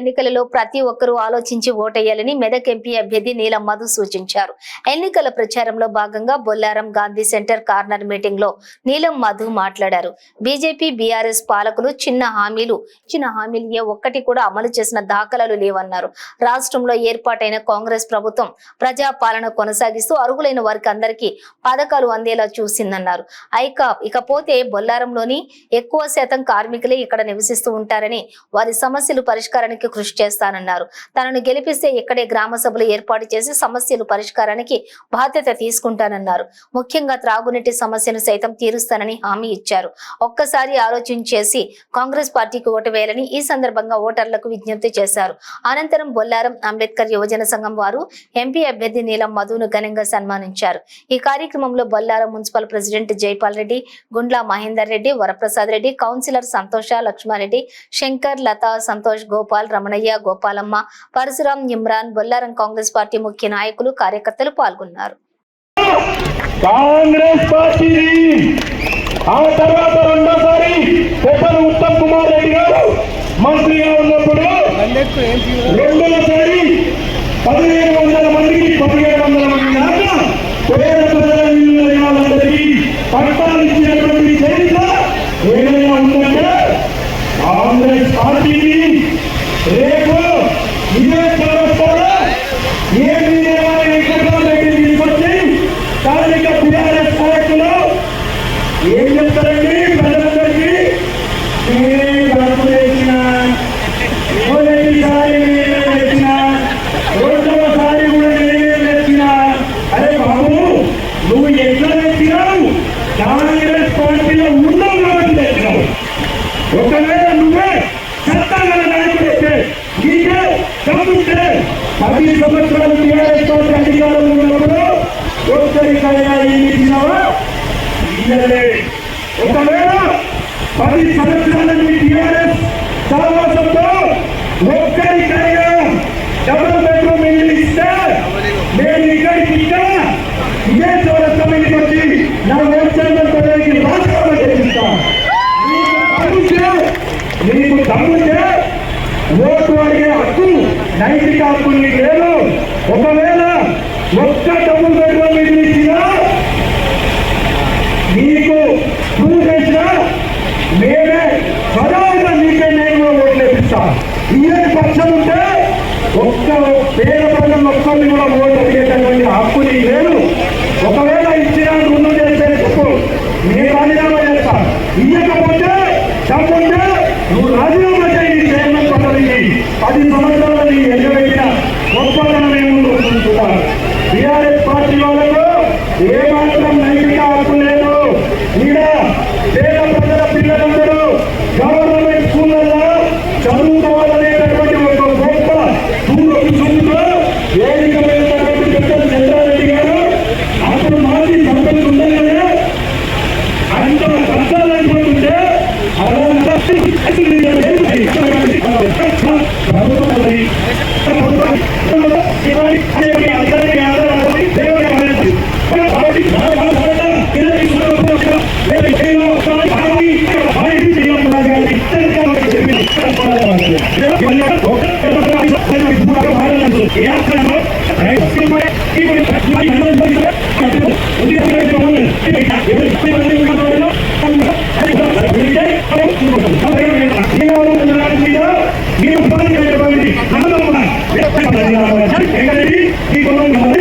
ఎన్నికలలో ప్రతి ఒక్కరూ ఆలోచించి ఓటేయాలని మెదక్ ఎంపీ అభ్యర్థి నీలం మధు సూచించారు. ఎన్నికల ప్రచారంలో భాగంగా Bollaram Gandhi centre corner meeting లో నీలం మధు మాట్లాడారు. బీజేపీ బీఆర్ఎస్ పాలకులు ఇచ్చిన హామీలు ఏ ఒక్కటి కూడా అమలు చేసిన దాఖలాలు లేవన్నారు. రాష్ట్రంలో ఏర్పాటైన కాంగ్రెస్ ప్రభుత్వం ప్రజా పాలన కొనసాగిస్తూ అర్హులైన వారికి అందరికీ పథకాలు అందేలా చూసిందన్నారు. ఇకపోతే బొల్లారంలోని ఎక్కువ శాతం కార్మికులే ఇక్కడ నివసిస్తూ ఉంటారని, వారి సమస్యలు పరిష్కారానికి కృషి చేస్తానన్నారు. తనను గెలిపిస్తే ఇక్కడే గ్రామ సభలు ఏర్పాటు చేసి సమస్యలు పరిష్కారానికి బాధ్యత తీసుకుంటానన్నారు. ముఖ్యంగా త్రాగునీటి సమస్యను సైతం తీరుస్తానని హామీ ఇచ్చారు. ఒక్కసారి ఆలోచించేసి కాంగ్రెస్ పార్టీకి ఓటు వేయాలని ఈ సందర్భంగా ఓటర్లకు విజ్ఞప్తి చేశారు. అనంతరం బొల్లారం అంబేద్కర్ యువజన సంఘం వారు ఎంపీ అభ్యర్థి నీలం మధును ఘనంగా సన్మానించారు. ఈ కార్యక్రమంలో Bollaram municipal president Jaipal Reddy, Gundla Mahender Reddy, Varaprasad Reddy, councillor Santosha, Lakshmareddy, Shankar, Latha, Santosh, Gopal, Ramanayya, Gopalamma, Parashuram, Imran, Bollaram Congress party ముఖ్య నాయకులు, కార్యకర్తలు పాల్గొన్నారు. కాంగ్రెస్ పార్టీ ఆ తర్వాత రెండోసారి పెద్దలు ఉత్తమ్ కుమార్ రెడ్డి గారు మంత్రిగా ఉన్నప్పుడు రెండోసారి 1500 మందికి 1700 మంది దాకా పేద ప్రజలందరికీ పట్టాలు ఇచ్చినటువంటి చరిత్ర ఏదైనా ఉందంటే కాంగ్రెస్ పార్టీని రేపు ఇదే సంవత్సరంలో ఏ వెంకటరామరెడ్డి తీసుకొచ్చి స్థానిక టీఆర్ఎస్ నాయకులు ఏం చెప్తారండి ప్రజలందరికీ? మొదటిసారి వేసిన, రెండవసారి కూడా వేసిన. అరే బాబు, నువ్వు ఎట్లా వేసినావు? కాంగ్రెస్ పార్టీలో ఉన్నావు కాబట్టి వేసినావు. ఒకవేళ నువ్వే చట్టంగా నాయకుడైతే నీకే చదువుతే 10 సంవత్సరాలు టీఆర్ఎస్ పార్టీ అధికారంలో ఉన్నప్పుడు ఒక్కరికైనా ఏమి ఇచ్చినావా? ఇయ్యలే. ఒకవేళ 10 సంవత్సరాల టీఆర్ఎస్ సహవాసంతో ఒక్కరికైనా డబుల్ బెడ్రూమ్ ఇల్లు ఇస్తే నేను ఇక్కడికి ఇదే చౌరస్తా మీదకి వచ్చి నా ఓట్ల ప్రజలకి రాష్ట్రంలో చేపిస్తాను. నీకు దమ్ముంటే ఓటు అడిగే హక్కు, నైతిక హక్కు నీకు లేదు. ఒకవేళ ఒక్క డబుల్ బెడ్రూమ్ ఇల్లు ఇచ్చినా నీకు ప్రూవ్ చేసినా మేమే సదాగా నీకే నేను ఓట్లు వేపిస్తాను. ఇదే పక్షం ఉంటే ఒక్క పేద ప్రజలు ఒక్కరిని కూడా ఓటు అడిగేటటువంటి హక్కు నీకు లేదు. ఒకవేళ ఇచ్చినా రుణం చేస్తే చెప్పు, నేను రాజీనామా చేస్తాను. ఇయ్యకపోతే తప్పంటే నువ్వు రాజీనామా చేయి. చైర్మన్ పదవికి 10 సంవత్సరాలు నీ ఎదురైన గొప్పతనం ఏముంటున్నారు. టీఆర్ఎస్ పార్టీ వాళ్ళకు ఏమాత్రం నైతిక హక్కు లేదు. ఈడ పేద ప్రజల పిల్లలందరూ గవర్నమెంట్ స్కూళ్ళల్లో చదువుకోవాలనేటటువంటి ఒక గొప్ప దూరపు చూపుతో వేదిక వెళ్ళినటువంటి పెద్దలు చంద్రారెడ్డి గారు అప్పుడు మాజీ సంపద ఉండగానే అంత కష్టాలైపోతుంటే మీరు